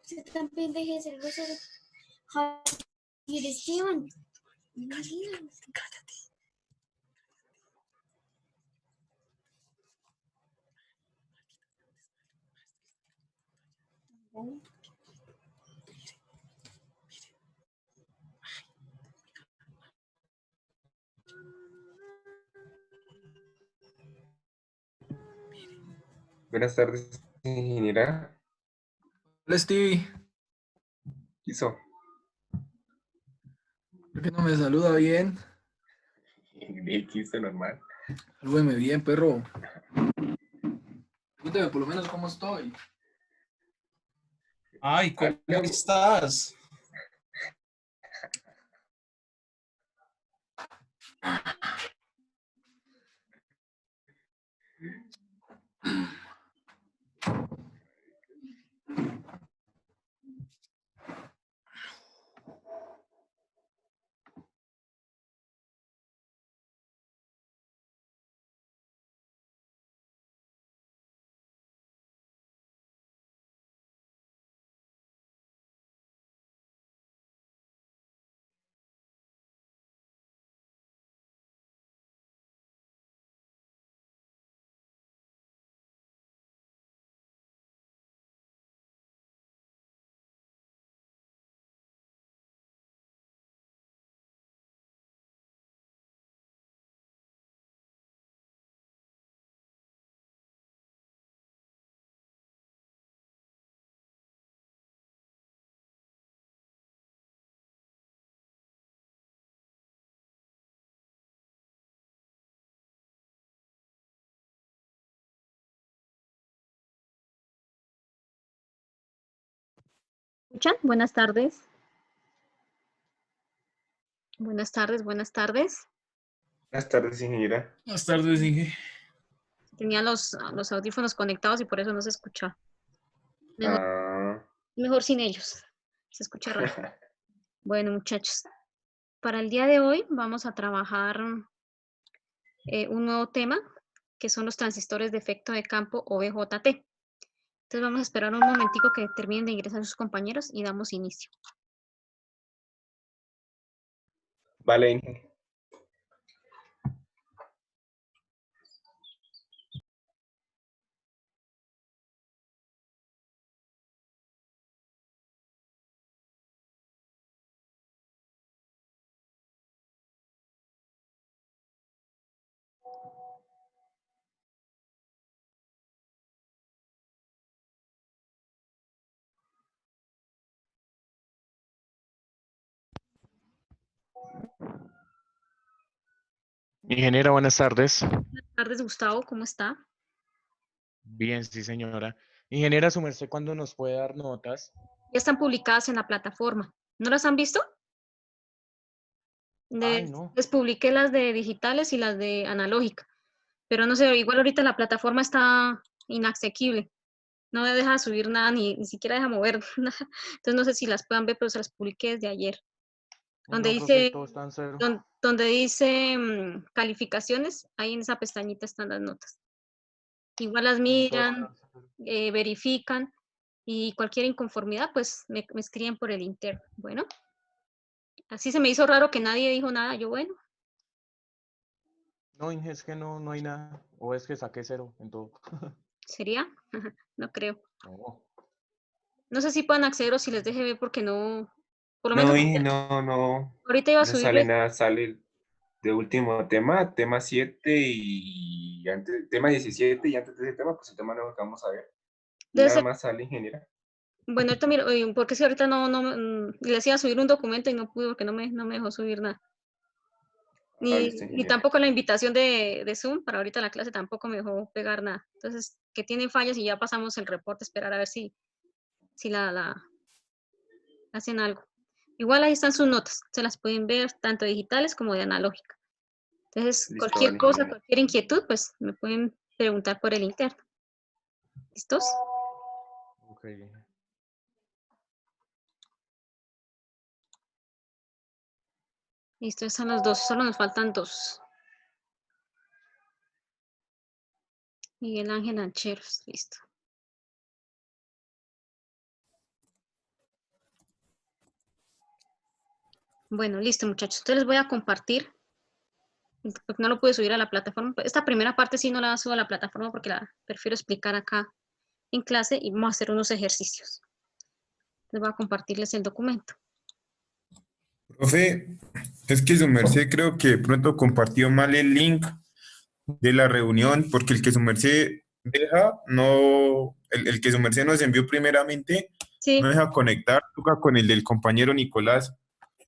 Você también deje de ser grosero. Javier Esteban. Cállate. Buenas tardes, ingeniera. Hola, Stevie. ¿Qué hizo? ¿Por qué no me saluda bien? ¿Qué hizo normal? Salúdeme bien, perro. Cuéntame por lo menos cómo estoy. Ay, ¿cómo Aló. estás? ¿Escuchan? Buenas tardes. Buenas tardes, buenas tardes. Buenas tardes, ingeniera. Buenas tardes, Inge. Tenía los audífonos conectados y por eso no se escucha. Mejor, Ah, mejor sin ellos. Se escucha raro. Bueno, muchachos, para el día de hoy vamos a trabajar un nuevo tema, que son los transistores de efecto de campo o BJT. Entonces vamos a esperar un momentico que terminen de ingresar sus compañeros y damos inicio. vale, Inge. Ingeniera, buenas tardes. Buenas tardes, Gustavo, ¿cómo está? Bien, sí, señora. Ingeniera, su merced, ¿cuándo nos puede dar notas? Ya están publicadas en la plataforma. ¿No las han visto? Ay, no. Les publiqué las de digitales y las de analógica, pero no sé, igual ahorita la plataforma está inaccesible, no me deja subir nada, ni siquiera deja mover nada, entonces no sé si las puedan ver, pero se las publiqué desde ayer, Uy, donde no, profe, dice, todo está en cero. donde dice calificaciones, ahí en esa pestañita están las notas. Igual las No, todo está miran, en cero. verifican, y cualquier inconformidad, pues me escriben por el interno. Bueno, así se me hizo raro que nadie dijo nada, yo bueno. No, Inge, es que no hay nada. O es que saqué cero en todo. ¿Sería? No creo. No. No sé si puedan acceder o si les deje ver porque no, por lo menos No, Inge, no. ahorita iba a No sale subirles, nada. Sale de último tema, tema 7 y antes, tema 17 y antes de ese tema, pues el tema nuevo que vamos a ver. Y debe nada ser, más sale, ingeniera. bueno, ahorita miro, porque es que ahorita les iba a subir un documento y no pude porque no me dejó subir nada. Ah, listo, Ni ingeniera. tampoco la invitación de Zoom para ahorita la clase tampoco me dejó pegar nada. Entonces, que tienen fallas y ya pasamos el reporte, esperar a ver si la hacen algo. Igual ahí están sus notas, se las pueden ver tanto digitales como de analógica. Entonces, Listo, cualquier vale, cosa, ingeniera. cualquier inquietud, pues me pueden preguntar por el interno. ¿Listos? Ok, Inge. Listo, están los dos, solo nos faltan dos. Miguel Ángel Ancheros, listo. Bueno, listo, muchachos. Entonces les voy a compartir, porque no lo pude subir a la plataforma. Esta primera parte sí no la subo a la plataforma porque la prefiero explicar acá en clase y vamos a hacer unos ejercicios. Les voy a compartirles el documento. Profe, es que su merced creo que de pronto compartió mal el link de la reunión, porque el que su merced deja, no, el que su merced nos envió primeramente, Sí, no deja conectar, toca con el del compañero Nicolás.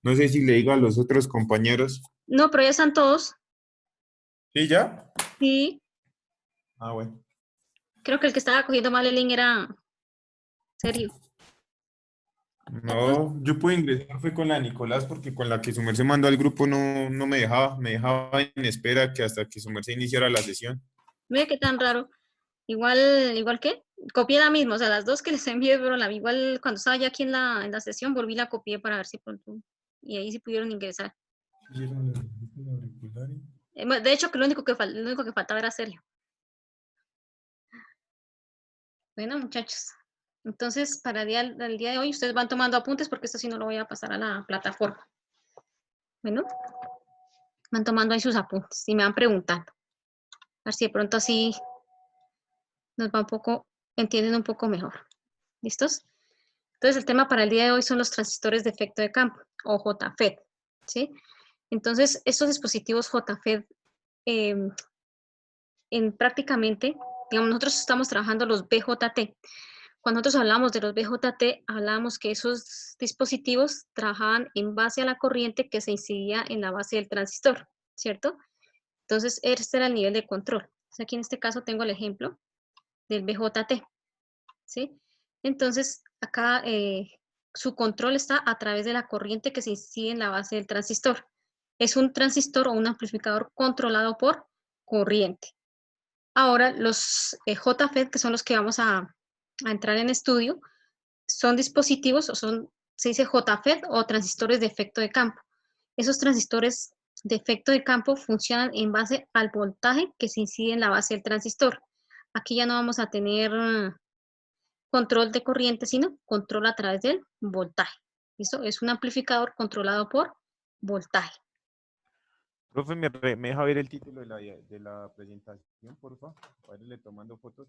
No sé si le diga a los otros compañeros. no, pero ya están todos. ¿Sí, ya? Sí, Ah, bueno. creo que el que estaba cogiendo mal el link era Sergio. No, yo pude ingresar, fue con la Nicolás, porque con la que su merced mandó al grupo no me dejaba en espera que hasta que su merced iniciara la sesión. Mira qué tan raro. Igual que, copié la misma, o sea, las dos que les envié, pero igual cuando estaba ya aquí en la sesión, volví y la copié para ver si pronto, y ahí sí pudieron ingresar. De hecho, que lo único que faltaba era Sergio. Bueno, muchachos, entonces para el día de hoy ustedes van tomando apuntes porque esto sí no lo voy a pasar a la plataforma. Bueno, van tomando ahí sus apuntes y me van preguntando. A ver si de pronto así nos va un poco, entienden un poco mejor. ¿Listos? Entonces el tema para el día de hoy son los transistores de efecto de campo, o JFET, ¿sí? Entonces, estos dispositivos JFET, prácticamente, digamos, nosotros estamos trabajando los BJT. Cuando nosotros hablamos de los BJT, hablábamos que esos dispositivos trabajaban en base a la corriente que se incidía en la base del transistor, ¿cierto? Entonces, este era el nivel de control. Entonces, aquí en este caso tengo el ejemplo del BJT, ¿sí? Entonces, acá su control está a través de la corriente que se incide en la base del transistor. Es un transistor o un amplificador controlado por corriente. Ahora, los JFET, que son los que vamos a entrar en estudio, son dispositivos, se dice JFET o transistores de efecto de campo. Esos transistores de efecto de campo funcionan en base al voltaje que se incide en la base del transistor. Aquí ya no vamos a tener control de corriente, sino control a través del voltaje. ¿Listo? Es un amplificador controlado por voltaje. Profe, ¿me deja ver el título de la presentación, por favor? Para irle tomando fotos.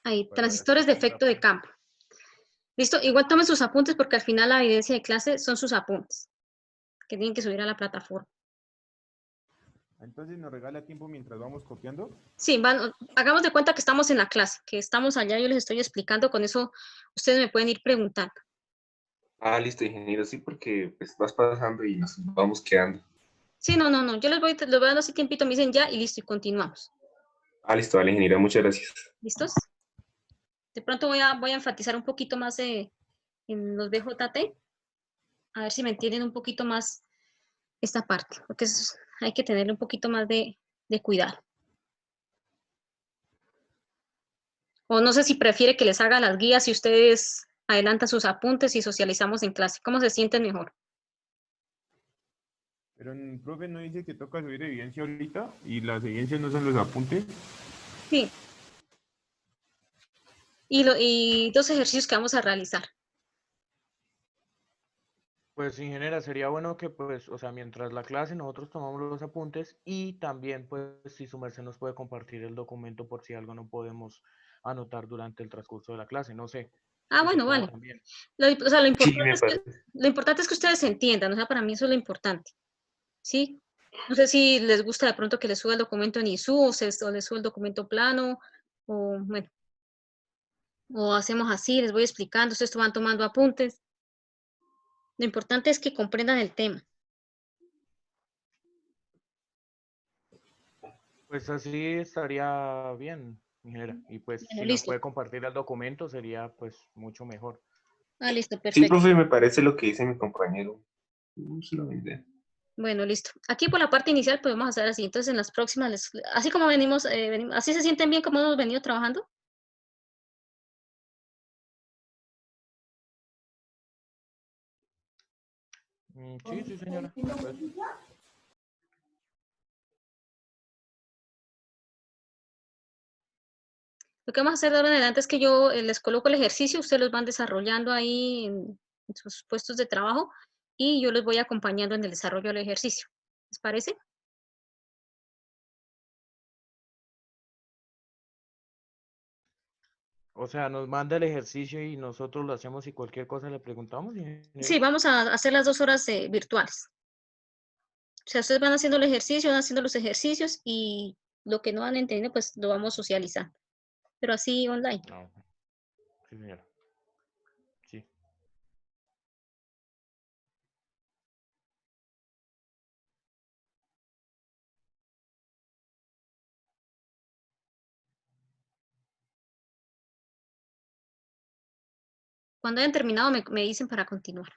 Ahí, Para transistores de efecto de campo. ¿Listo? Igual tomen sus apuntes porque al final la evidencia de clase son sus apuntes que tienen que subir a la plataforma. Entonces, ¿nos regala tiempo mientras vamos copiando? Sí, hagamos de cuenta que estamos en la clase, que estamos allá, yo les estoy explicando, con eso ustedes me pueden ir preguntando. Ah, listo, ingeniero, sí, porque pues vas pasando y nos vamos quedando. Sí, no, yo les voy dando así tiempito, me dicen ya y listo, y continuamos. Ah, listo, vale, ingeniero, muchas gracias. ¿Listos? De pronto voy a enfatizar un poquito más en los BJT, a ver si me entienden un poquito más esta parte, porque hay que tenerle un poquito más de cuidado. O no sé si prefiere que les haga las guías y ustedes adelantan sus apuntes y socializamos en clase. ¿Cómo se sienten mejor? Pero el profe no dice que toca subir evidencia ahorita y las evidencias no son los apuntes. Sí. Y dos ejercicios que vamos a realizar. Pues, ingeniera, sería bueno que, pues, o sea, mientras la clase nosotros tomamos los apuntes y también, pues, si su merced nos puede compartir el documento por si algo no podemos anotar durante el transcurso de la clase, no sé, Ah, si se bueno, pueda vale. también. O sea, Sí, me parece. lo importante es que ustedes se entiendan, o sea, para mí eso es lo importante, ¿sí? No sé si les gusta de pronto que les suba el documento en ISU o les suba el documento plano, o bueno, o hacemos así, les voy explicando, ustedes van tomando apuntes. Lo importante es que comprendan el tema. Pues así estaría bien, ingeniera. Y pues Bueno, si nos listo. puede compartir el documento sería pues mucho mejor. Ah, listo, Sí, perfecto. profe, me parece lo que dice mi compañero. Solamente. Bueno, listo. Aquí por la parte inicial podemos hacer así. Entonces, en las próximas, así como venimos, así se sienten bien como hemos venido trabajando. Sí, sí, señora. Pues, Lo que vamos a hacer de ahora en adelante es que yo les coloco el ejercicio, ustedes los van desarrollando ahí en sus puestos de trabajo y yo los voy acompañando en el desarrollo del ejercicio. ¿Les parece? O sea, nos manda el ejercicio y nosotros lo hacemos y cualquier cosa le preguntamos, Sí, ingeniero. vamos a hacer las 2 horas virtuales. O sea, ustedes van haciendo el ejercicio, van haciendo los ejercicios y lo que no van entendiendo, pues lo vamos socializando. Pero así online. Ah, sí, señora. Sí. Cuando hayan terminado, me dicen para continuar.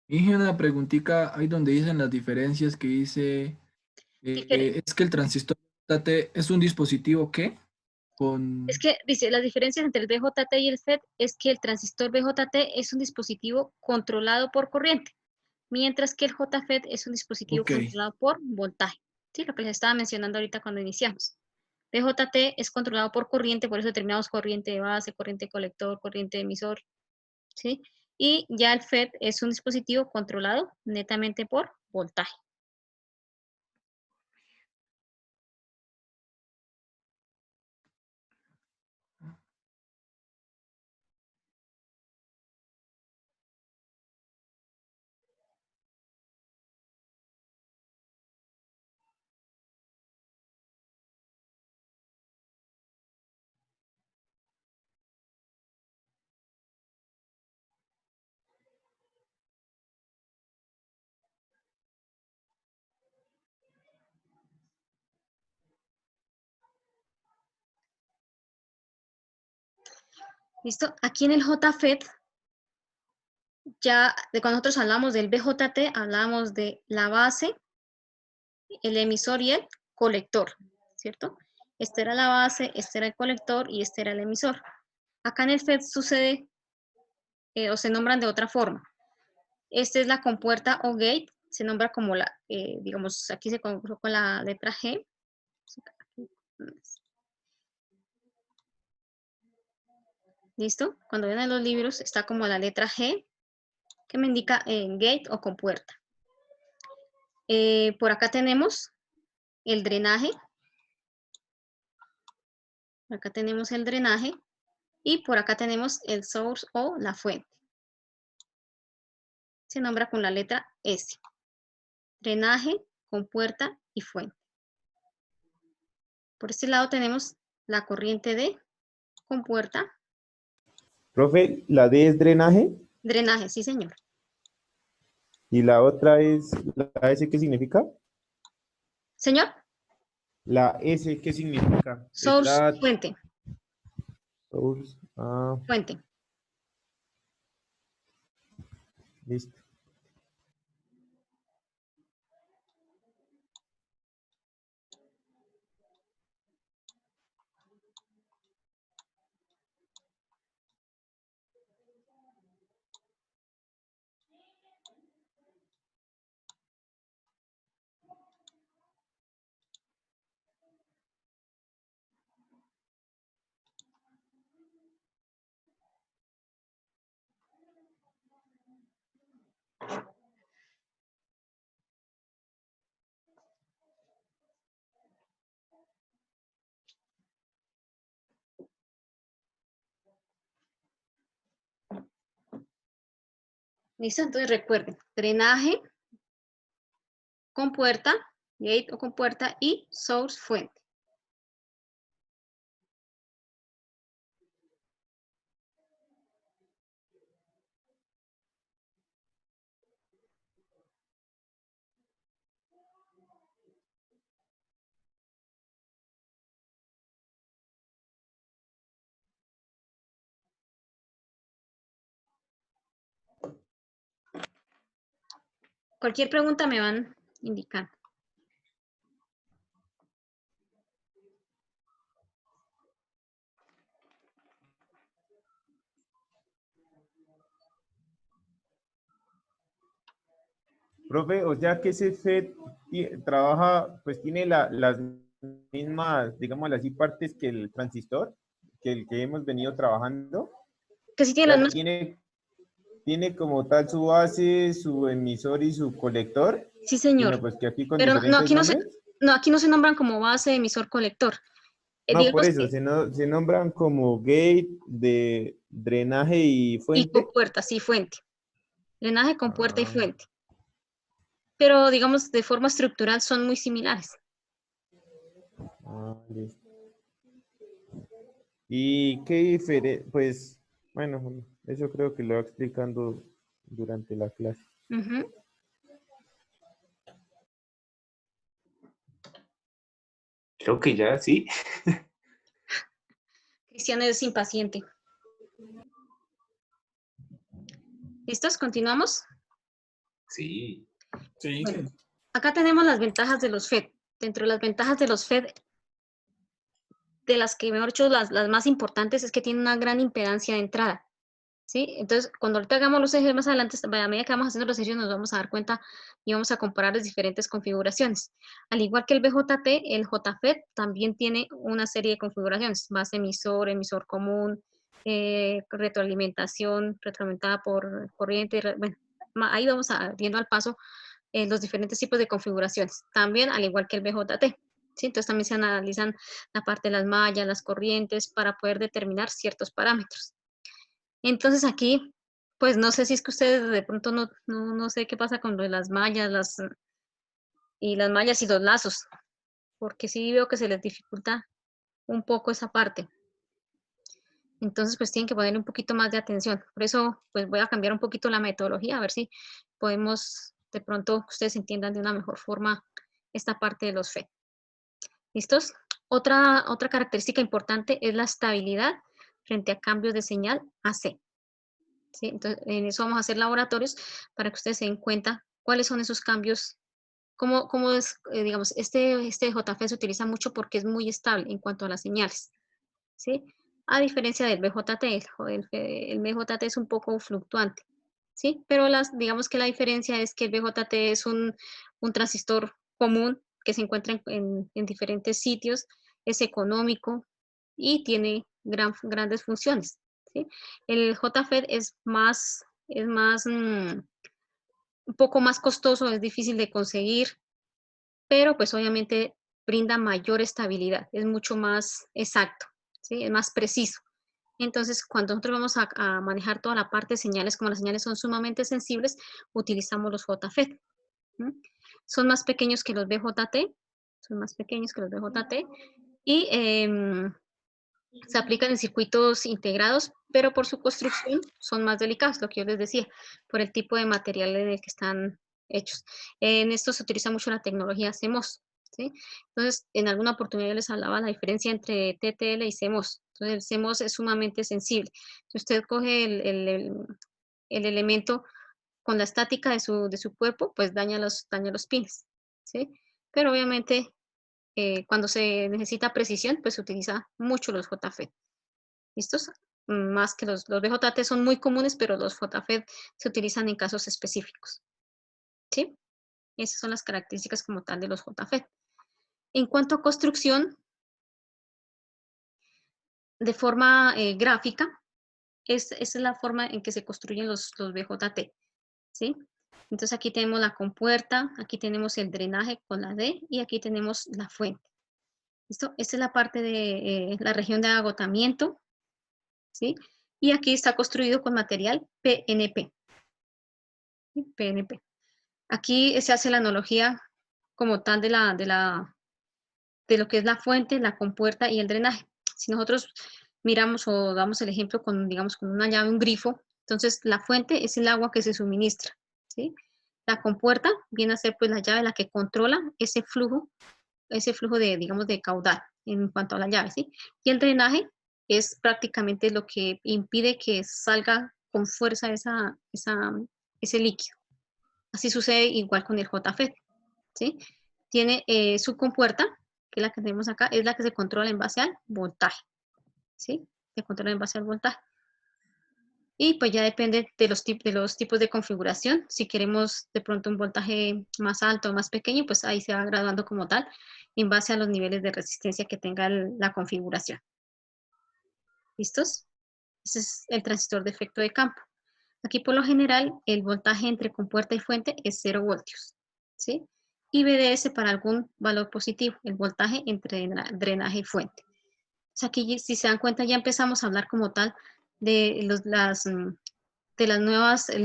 Dije una preguntita ahí donde dicen las diferencias que dice, Si quiere. es que el transistor JT es un dispositivo ¿qué? Es que dice, las diferencias entre el BJT y el FET es que el transistor BJT es un dispositivo controlado por corriente, mientras que el JFET es un dispositivo Ok, controlado por voltaje. Sí, lo que les estaba mencionando ahorita cuando iniciamos. BJT es controlado por corriente, por eso determinamos corriente de base, corriente de colector, corriente de emisor, ¿sí? Y ya el FET es un dispositivo controlado netamente por voltaje. ¿Listo? Aquí en el JFET, ya de cuando nosotros hablamos del BJT, hablamos de la base, el emisor y el colector, ¿cierto? Esta era la base, este era el colector y este era el emisor. Acá en el FET sucede o se nombran de otra forma. Esta es la compuerta o gate, se nombra como la, digamos, aquí se colocó con la letra G. ¿Listo? Cuando ven en los libros está como la letra G, que me indica gate o compuerta. Por acá tenemos el drenaje. Acá tenemos el drenaje. Y por acá tenemos el source o la fuente. Se nombra con la letra S. Drenaje, compuerta y fuente. Por este lado tenemos la corriente de compuerta. Profe, la D es drenaje Drenaje, sí señor. y la otra es la S, ¿qué significa? Señor, La S, ¿qué significa? source, Está fuente, source. Ah, fuente. listo. ¿Listo? Entonces recuerden, drenaje, compuerta, gate o compuerta y source, fuente. Cualquier pregunta me van indicando. Profe, o sea que ese FET trabaja, pues tiene las mismas, digámoslo así, partes que el transistor, que el que hemos venido trabajando. Que sí tiene Ya las mismas. tiene como tal su base, su emisor y su colector, Sí, señor. sino pues que aquí con Pero no, diferentes nombres. aquí no se nombran como base, emisor, colector. No, por Digamos eso, que, se nombran como gate, de drenaje y y fuente. compuerta, sí, fuente. Drenaje, compuerta y Ah, fuente. Pero digamos, de forma estructural son muy similares. listo. ¿Y qué diferencia? Pues, bueno, eso creo que lo va explicando durante la clase. Ujú. Creo que ya, sí. Cristian es impaciente. ¿Listos? ¿Continuamos? Sí. Sí. Bueno, acá tenemos las ventajas de los FED. Dentro de las ventajas de los FED, de las que, mejor dicho, las más importantes es que tienen una gran impedancia de entrada. ¿Sí? Entonces, cuando ahorita hagamos los ejercicios más adelante, a medida que vamos haciendo los ejercicios, nos vamos a dar cuenta y vamos a comparar las diferentes configuraciones. Al igual que el BJT, el JFET también tiene una serie de configuraciones: base emisor, emisor común, retroalimentación, retroalimentada por corriente. Bueno, ahí vamos viendo al paso los diferentes tipos de configuraciones. También, al igual que el BJT. ¿Sí? Entonces, también se analizan la parte de las mallas, las corrientes, para poder determinar ciertos parámetros. Entonces aquí, pues no sé si es que ustedes de pronto no sé qué pasa con lo de las mallas, las mallas y los lazos, porque sí veo que se les dificulta un poco esa parte. Entonces, pues tienen que poner un poquito más de atención. Por eso, pues voy a cambiar un poquito la metodología, a ver si podemos de pronto que ustedes entiendan de una mejor forma esta parte de los FED. ¿Listos? Otra característica importante es la estabilidad frente a cambios de señal AC. ¿Sí? Entonces, en eso vamos a hacer laboratorios para que ustedes se den cuenta cuáles son esos cambios, cómo es, digamos, este JF se utiliza mucho porque es muy estable en cuanto a las señales, ¿sí? A diferencia del BJT, el BJT es un poco fluctuante, ¿sí? Pero digamos que la diferencia es que el BJT es un transistor común que se encuentra en diferentes sitios, es económico y tiene grandes funciones, ¿sí? El JFET un poco más costoso, es difícil de conseguir, pero pues obviamente brinda mayor estabilidad, es mucho más exacto, ¿sí? Es más preciso. Entonces, cuando nosotros vamos a manejar toda la parte de señales, como las señales son sumamente sensibles, utilizamos los JFET. Son más pequeños que los BJT, y se aplican en circuitos integrados, pero por su construcción son más delicados, lo que yo les decía, por el tipo de material en el que están hechos. En esto se utiliza mucho la tecnología CMOS, ¿sí? Entonces, en alguna oportunidad yo les hablaba la diferencia entre TTL y CMOS. Entonces, el CMOS es sumamente sensible. Si usted coge el elemento con la estática de su cuerpo, pues daña los pines, ¿sí? Pero obviamente cuando se necesita precisión, pues se utiliza mucho los JFET. ¿Listos? Más que los BJT son muy comunes, pero los JFET se utilizan en casos específicos. ¿Sí? Esas son las características como tal de los JFET. En cuanto a construcción, de forma gráfica, esa es la forma en que se construyen los BJT. ¿Sí? Entonces aquí tenemos la compuerta, aquí tenemos el drenaje con la D y aquí tenemos la fuente. ¿Listo? Esta es la parte de la región de agotamiento, ¿sí? Y aquí está construido con material PNP. ¿Sí? PNP. Aquí se hace la analogía como tal de lo que es la fuente, la compuerta y el drenaje. Si nosotros miramos o damos el ejemplo con, digamos, con una llave, un grifo, entonces la fuente es el agua que se suministra, ¿sí? La compuerta viene a ser pues la llave la que controla ese flujo de, digamos, de caudal en cuanto a la llave, ¿sí? Y el drenaje es prácticamente lo que impide que salga con fuerza ese líquido. Así sucede igual con el JFET, ¿sí? Tiene su compuerta, que es la que tenemos acá, es la que se controla en base al voltaje, ¿sí? Se controla en base al voltaje. Y pues ya depende de de los tipos de configuración. Si queremos de pronto un voltaje más alto o más pequeño, pues ahí se va graduando como tal en base a los niveles de resistencia que tenga la configuración. ¿Listos? Ese es el transistor de efecto de campo. Aquí por lo general el voltaje entre compuerta y fuente es 0 voltios, ¿sí? Y VDS para algún valor positivo, el voltaje entre drenaje y fuente. Entonces aquí, si se dan cuenta, ya empezamos a hablar como tal de el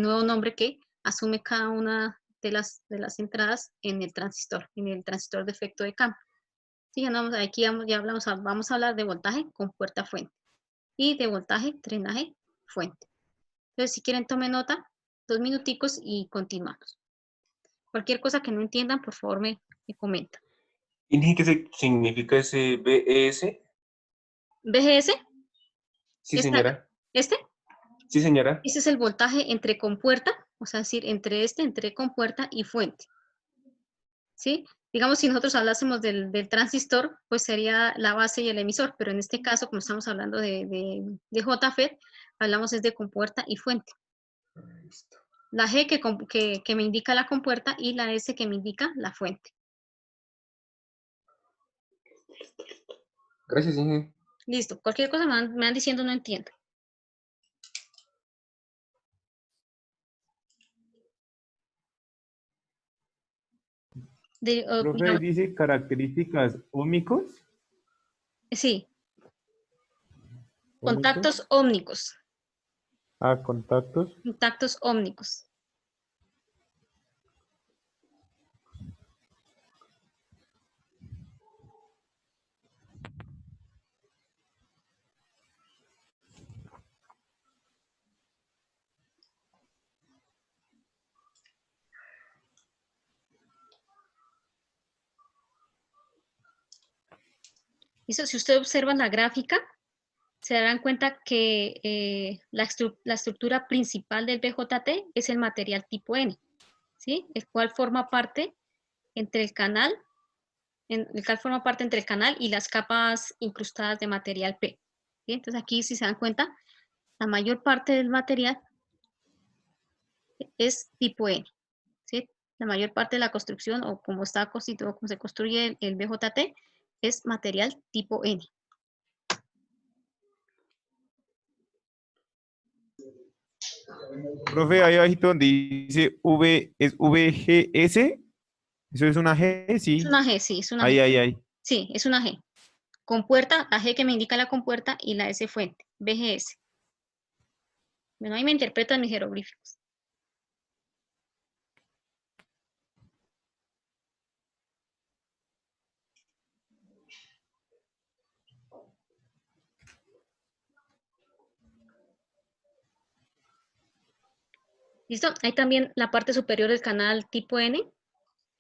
nuevo nombre que asume cada una de las entradas en el transistor de efecto de campo. Sí, ya, aquí ya vamos a hablar de voltaje con puerta fuente y de voltaje, drenaje, fuente. Entonces, si quieren, tomen nota, 2 minuticos y continuamos. Cualquier cosa que no entiendan, por favor, me comentan. ¿Y qué significa ese BES? BGS, Sí, señora. este Sí, señora. es el voltaje entre compuerta, o sea, es decir, entre compuerta y fuente. ¿Sí? Digamos, si nosotros hablásemos del transistor, pues sería la base y el emisor, pero en este caso, como estamos hablando de JFET, hablamos es de compuerta y fuente. Listo. La G que me indica la compuerta y la S que me indica la fuente. Gracias, Inge. Listo. Cualquier cosa me van diciendo no entiendo. Profe, dice características ómicos. Sí, Ómicos. contactos ómnicos. Ah, contactos. Contactos ómnicos. ¿Listo? Si ustedes observan la gráfica, se darán cuenta que la estructura principal del BJT es el material tipo N, ¿sí? El cual forma parte entre el canal, y las capas incrustadas de material P. ¿Sí? Entonces aquí, si se dan cuenta, la mayor parte del material es tipo N, ¿sí? La mayor parte de la construcción, o como está constituido, como se construye el BJT, es material tipo N. Profe, ahí abajito donde dice V, ¿es VGS? ¿Eso es una G? Es Sí. una G, sí, es una Ahí, G. ahí, ahí. Sí, es una G. Compuerta, la G que me indica la compuerta y la S fuente, BGS. Bueno, ahí me interpretan mis jeroglíficos. ¿Listo? Ahí también la parte superior del canal tipo N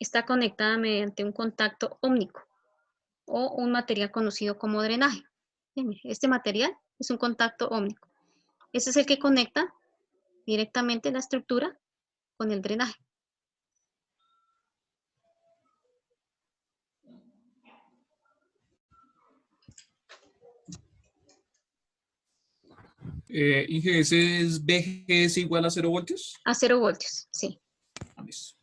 está conectada mediante un contacto ómnico o un material conocido como drenaje. Este material es un contacto ómnico. Ese es el que conecta directamente la estructura con el drenaje. Inge, ¿ese es BGS igual a 0 voltios? A 0 voltios, sí. Ah, listo.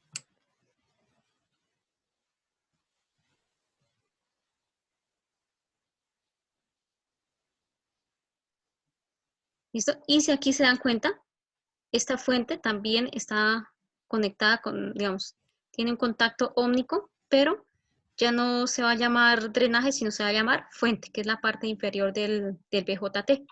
¿Listo? Y si aquí se dan cuenta, esta fuente también está conectada con, digamos, tiene un contacto ómnico, pero ya no se va a llamar drenaje, sino se va a llamar fuente, que es la parte inferior del BJT.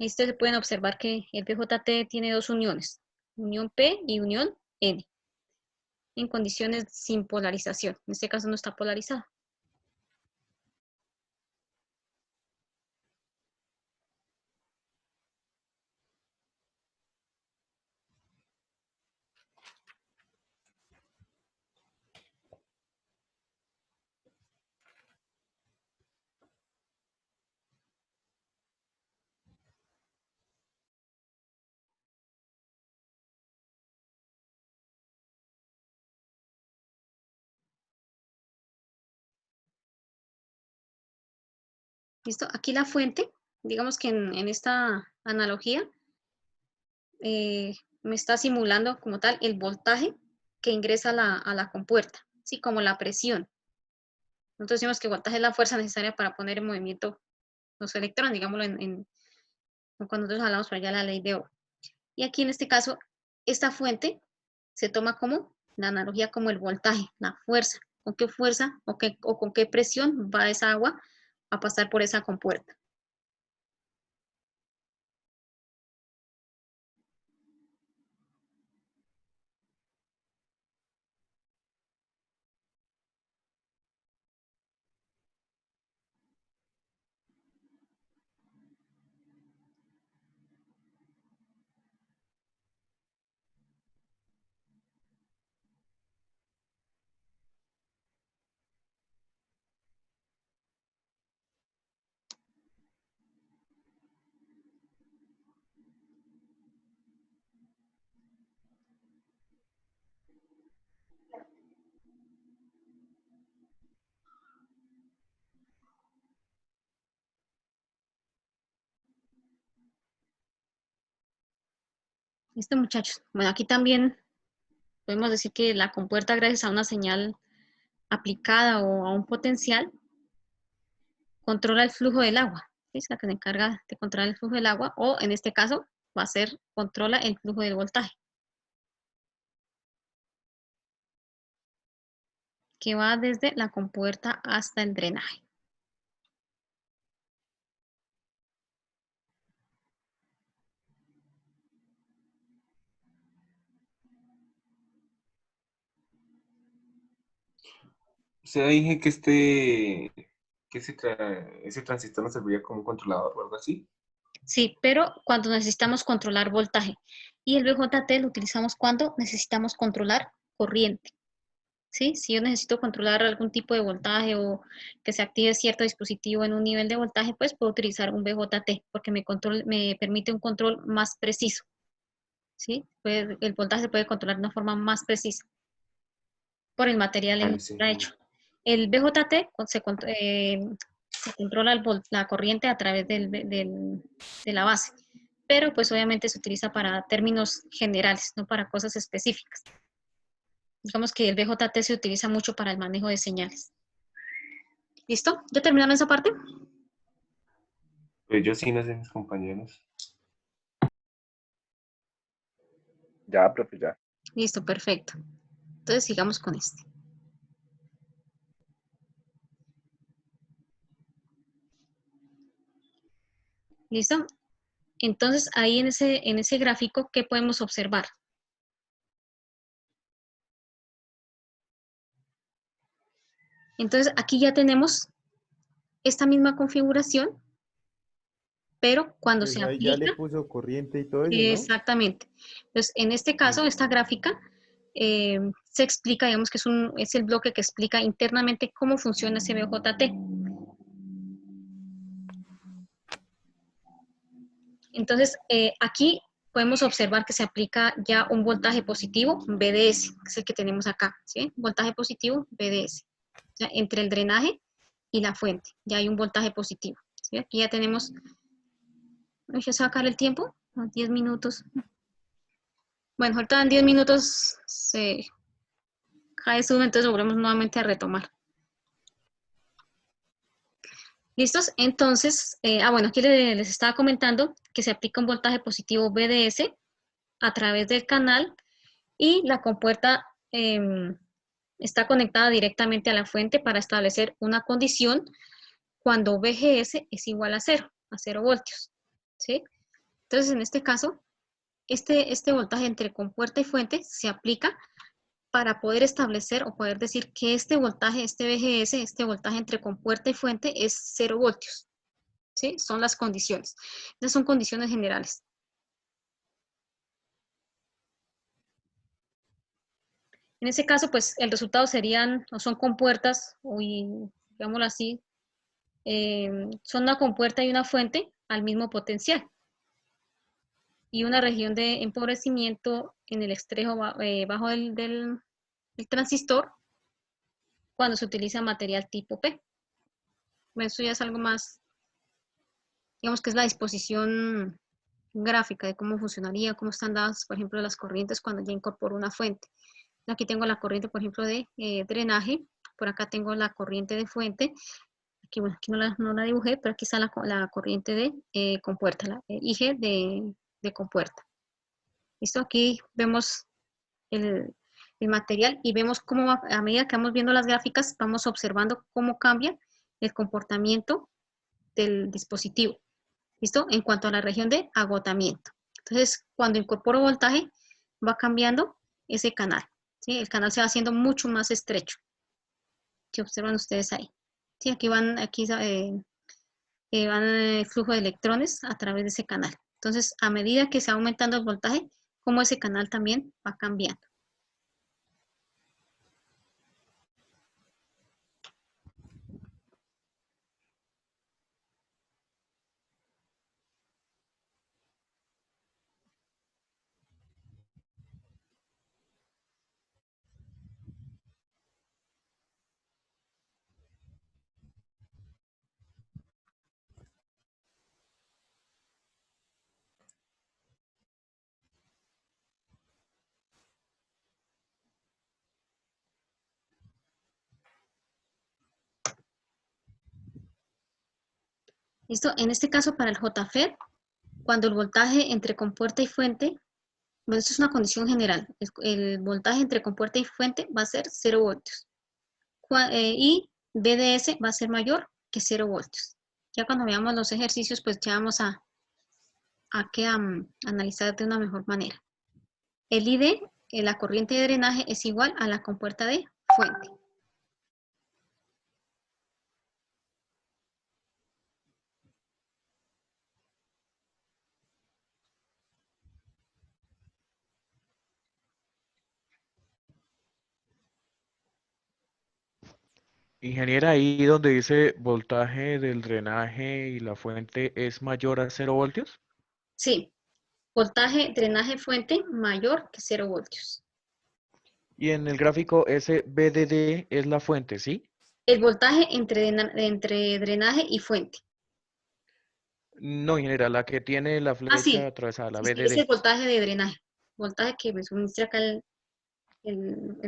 Esto se pueden observar que el BJT tiene dos uniones, unión P y unión N, en condiciones sin polarización. En este caso no está polarizado. ¿Listo? Aquí la fuente, digamos que en esta analogía, me está simulando como tal el voltaje que ingresa a la compuerta, ¿sí? Como la presión. Nosotros decimos que voltaje es la fuerza necesaria para poner en movimiento los electrones, digámoslo cuando nosotros hablamos por allá de la ley de Ohm. Y aquí en este caso, esta fuente se toma como la analogía como el voltaje, la fuerza. ¿Con qué fuerza o con qué presión va esa agua a pasar por esa compuerta? ¿Listo, muchachos? Bueno, aquí también podemos decir que la compuerta, gracias a una señal aplicada o a un potencial, controla el flujo del agua. ¿Sí? Es la que se encarga de controlar el flujo del agua, o en este caso va a ser, controla el flujo del voltaje, que va desde la compuerta hasta el drenaje. Usted dije que ese transistor nos servía como un controlador o algo así. Sí, pero cuando necesitamos controlar voltaje. Y el BJT lo utilizamos cuando necesitamos controlar corriente. ¿Sí? Si yo necesito controlar algún tipo de voltaje o que se active cierto dispositivo en un nivel de voltaje, pues puedo utilizar un BJT porque me permite un control más preciso. ¿Sí? El voltaje se puede controlar de una forma más precisa por el material en Ay, el que sí. está hecho. El BJT se controla la corriente a través de la base, pero pues obviamente se utiliza para términos generales, no para cosas específicas. Digamos que el BJT se utiliza mucho para el manejo de señales. ¿Listo? ¿Ya terminaron esa parte? Pues yo sí, no sé, mis compañeros. Ya, profe, ya. Listo, perfecto. Entonces sigamos con este. ¿Listo? Entonces ahí en ese gráfico, ¿qué podemos observar? Entonces aquí ya tenemos esta misma configuración, pero cuando Pues se ahí ya le aplica, puso corriente y todo eso, ¿no? exactamente. Entonces, en este caso, esta gráfica se explica, digamos que es el bloque que explica internamente cómo funciona ese BJT. Entonces, aquí podemos observar que se aplica ya un voltaje positivo, BDS, que es el que tenemos acá, ¿sí? Voltaje positivo, BDS. O sea, entre el drenaje y la fuente, ya hay un voltaje positivo. ¿Sí? Aquí ya tenemos, voy a sacar el tiempo, 10 minutos. Bueno, ahorita en 10 minutos se cae Zoom, entonces volvemos nuevamente a retomar. ¿Listos? Entonces, bueno, aquí les estaba comentando que se aplica un voltaje positivo BDS a través del canal y la compuerta está conectada directamente a la fuente para establecer una condición cuando VGS es igual a 0 voltios. ¿Sí? Entonces, en este caso, este voltaje entre compuerta y fuente se aplica para poder establecer o poder decir que este voltaje, este VGS, este voltaje entre compuerta y fuente es 0 voltios. ¿Sí? Son las condiciones. Estas son condiciones generales. En ese caso, pues el resultado serían, o son compuertas, o digámoslo así, son una compuerta y una fuente al mismo potencial. Y una región de empobrecimiento en el extremo bajo del transistor cuando se utiliza material tipo P. Bueno, eso ya es algo más digamos que es la disposición gráfica de cómo funcionaría, cómo están dadas, por ejemplo, las corrientes cuando ya incorporo una fuente. Aquí tengo la corriente, por ejemplo, de drenaje, por acá tengo la corriente de fuente, aquí, bueno, aquí no la dibujé, pero aquí está la corriente de compuerta, la IG de compuerta. ¿Listo? Aquí vemos el material y vemos cómo a medida que vamos viendo las gráficas, vamos observando cómo cambia el comportamiento del dispositivo. ¿Listo? En cuanto a la región de agotamiento. Entonces, cuando incorporo voltaje, va cambiando ese canal. ¿Sí? El canal se va haciendo mucho más estrecho. Si observan ustedes ahí. ¿Sí? Aquí van el flujo de electrones a través de ese canal. Entonces, a medida que se va aumentando el voltaje, como ese canal también va cambiando. ¿Listo? En este caso, para el JFET, cuando el voltaje entre compuerta y fuente, bueno, esto es una condición general, el voltaje entre compuerta y fuente va a ser 0 voltios. Y BDS va a ser mayor que 0 voltios. Ya cuando veamos los ejercicios, pues ya vamos a analizar de una mejor manera. El ID, la corriente de drenaje, es igual a la compuerta de fuente. Ingeniera, ahí donde dice voltaje del drenaje y la fuente es mayor a 0 voltios. Sí, voltaje, drenaje, fuente mayor que 0 voltios. Y en el gráfico ese VDD es la fuente, ¿sí? El voltaje entre drenaje y fuente. No, ingeniera, la que tiene la Sí, flecha atravesada, la sí, es el VDD. voltaje de drenaje. Voltaje que me suministra acá el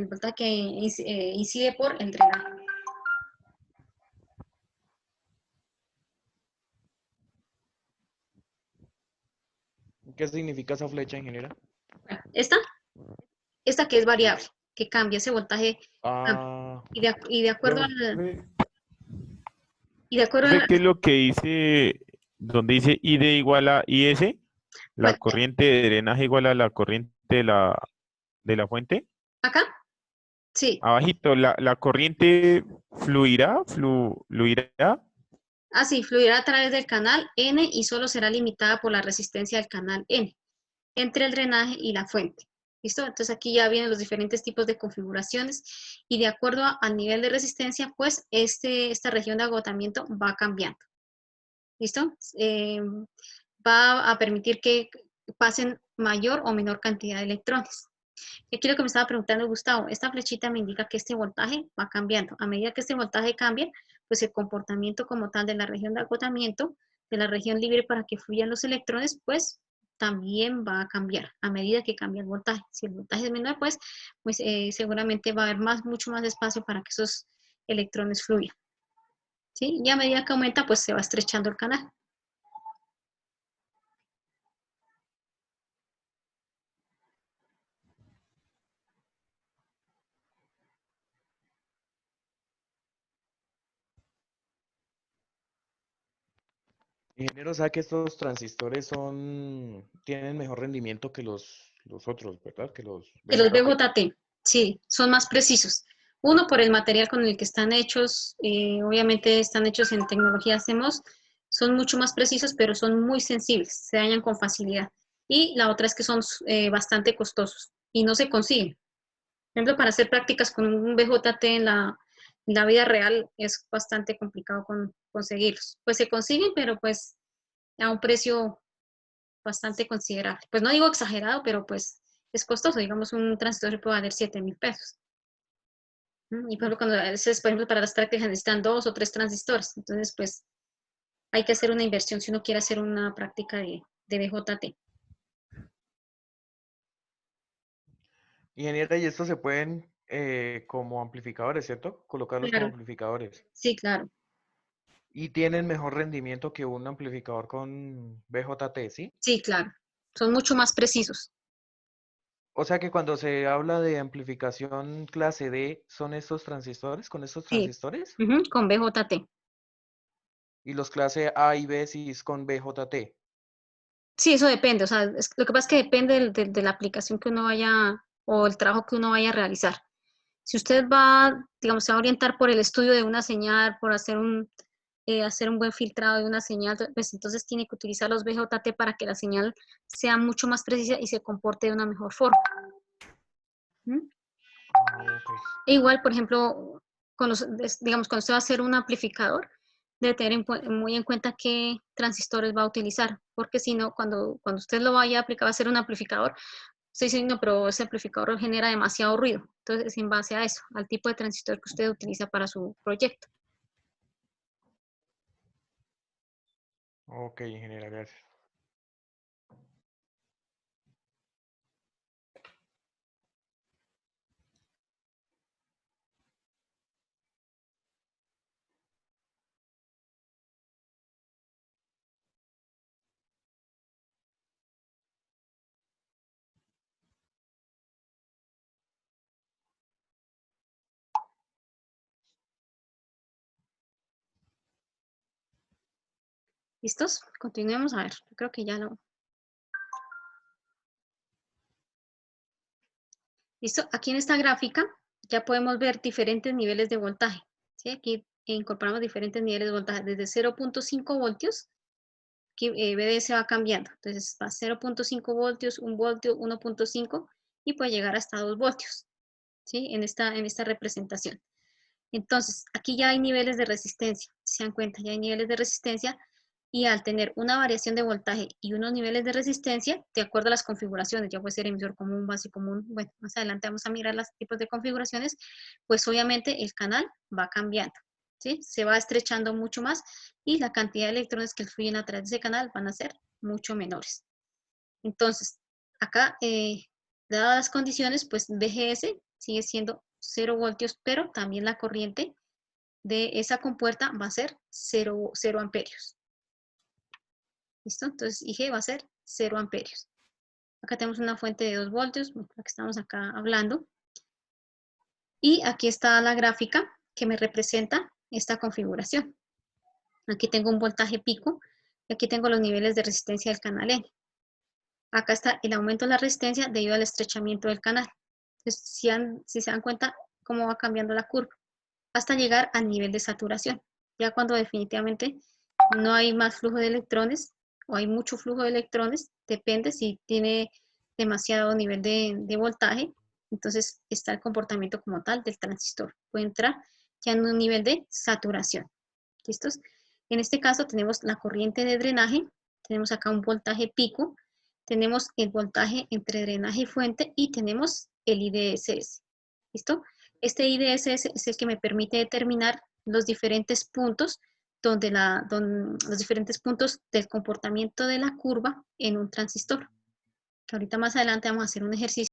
voltaje que incide por el drenaje. ¿Qué significa esa flecha, ingeniera? Bueno, esta que es variable, que cambia ese voltaje. Ah, Y de acuerdo Profe, y de acuerdo profe, ¿qué es lo que dice, donde dice ID igual a IS? La bueno, corriente de drenaje igual a la corriente de la fuente. acá, sí. Abajito, la corriente fluirá. Así, fluirá a través del canal N y solo será limitada por la resistencia del canal N, entre el drenaje y la fuente. ¿Listo? Entonces aquí ya vienen los diferentes tipos de configuraciones y de acuerdo al nivel de resistencia, pues esta región de agotamiento va cambiando. ¿Listo? Va a permitir que pasen mayor o menor cantidad de electrones. Y aquí lo que me estaba preguntando Gustavo, esta flechita me indica que este voltaje va cambiando. A medida que este voltaje cambia, pues el comportamiento como tal de la región de agotamiento, de la región libre para que fluyan los electrones, pues también va a cambiar a medida que cambia el voltaje. Si el voltaje es menor, pues seguramente va a haber mucho más espacio para que esos electrones fluyan. ¿Sí? Y a medida que aumenta, pues se va estrechando el canal. ingeniero, ¿sabe que estos transistores tienen mejor rendimiento que los otros, ¿verdad? Que los De los BJT. BJT, sí, son más precisos. Uno, por el material con el que están hechos, obviamente están hechos en tecnología CMOS, son mucho más precisos, pero son muy sensibles, se dañan con facilidad. Y la otra es que son bastante costosos y no se consiguen. Por ejemplo, para hacer prácticas con un BJT en la vida real es bastante complicado conseguirlos. Pues se consiguen, pero pues a un precio bastante considerable. Pues no digo exagerado, pero pues es costoso. Digamos, un transistor puede valer 7.000 pesos. Y por ejemplo, cuando a veces, por ejemplo, para las prácticas necesitan 2 o 3 transistores. Entonces, pues, hay que hacer una inversión si uno quiere hacer una práctica de BJT. Ingeniera, y estos se pueden como amplificadores, ¿cierto? Colocarlos como Claro, amplificadores. sí, claro. Y tienen mejor rendimiento que un amplificador con BJT, ¿sí? Sí, claro. Son mucho más precisos. O sea que cuando se habla de amplificación clase D, ¿son estos transistores, con estos Sí, transistores? con BJT. Y los clase A y B sí es con BJT. Sí, eso depende. O sea, lo que pasa es que depende de la aplicación que uno vaya o el trabajo que uno vaya a realizar. Si usted va, digamos, se va a orientar por el estudio de una señal, por hacer un buen filtrado de una señal, pues entonces tiene que utilizar los BJT para que la señal sea mucho más precisa y se comporte de una mejor forma. ¿Mm? Ok. E igual, por ejemplo, digamos, cuando usted va a hacer un amplificador, debe tener muy en cuenta qué transistores va a utilizar, porque si no, cuando usted lo vaya a aplicar, va a hacer un amplificador, usted dice, no, pero ese amplificador genera demasiado ruido. Entonces, es en base a eso, al tipo de transistor que usted utiliza para su proyecto. Ok, ingeniera, gracias. ¿Listos? Continuemos. A ver, yo creo que ya lo... ¿Listo? Aquí en esta gráfica ya podemos ver diferentes niveles de voltaje. ¿Sí? Aquí incorporamos diferentes niveles de voltaje. Desde 0.5 voltios, aquí BDS va cambiando. Entonces va 0.5 voltios, 1 voltio, 1.5 y puede llegar hasta 2 voltios. ¿Sí? En esta representación. Entonces, aquí ya hay niveles de resistencia. Si se dan cuenta, ya hay niveles de resistencia. Y al tener una variación de voltaje y unos niveles de resistencia, de acuerdo a las configuraciones, ya puede ser emisor común, base común, bueno, más adelante vamos a mirar los tipos de configuraciones, pues obviamente el canal va cambiando, ¿sí? Se va estrechando mucho más y la cantidad de electrones que fluyen a través de ese canal van a ser mucho menores. Entonces, acá, dadas las condiciones, pues BGS sigue siendo 0 voltios, pero también la corriente de esa compuerta va a ser 0 amperios. ¿Listo? Entonces IG va a ser 0 amperios. Acá tenemos una fuente de 2 voltios, la que estamos acá hablando. Y aquí está la gráfica que me representa esta configuración. Aquí tengo un voltaje pico y aquí tengo los niveles de resistencia del canal N. Acá está el aumento de la resistencia debido al estrechamiento del canal. Entonces, si se dan cuenta cómo va cambiando la curva, hasta llegar al nivel de saturación. Ya cuando definitivamente no hay más flujo de electrones o hay mucho flujo de electrones, depende si tiene demasiado nivel de voltaje, entonces está el comportamiento como tal del transistor. Puede entrar ya en un nivel de saturación. ¿Listos? En este caso tenemos la corriente de drenaje, tenemos acá un voltaje pico, tenemos el voltaje entre drenaje y fuente y tenemos el IDSS. ¿Listo? Este IDSS es el que me permite determinar los diferentes puntos los diferentes puntos del comportamiento de la curva en un transistor. Que ahorita más adelante vamos a hacer un ejercicio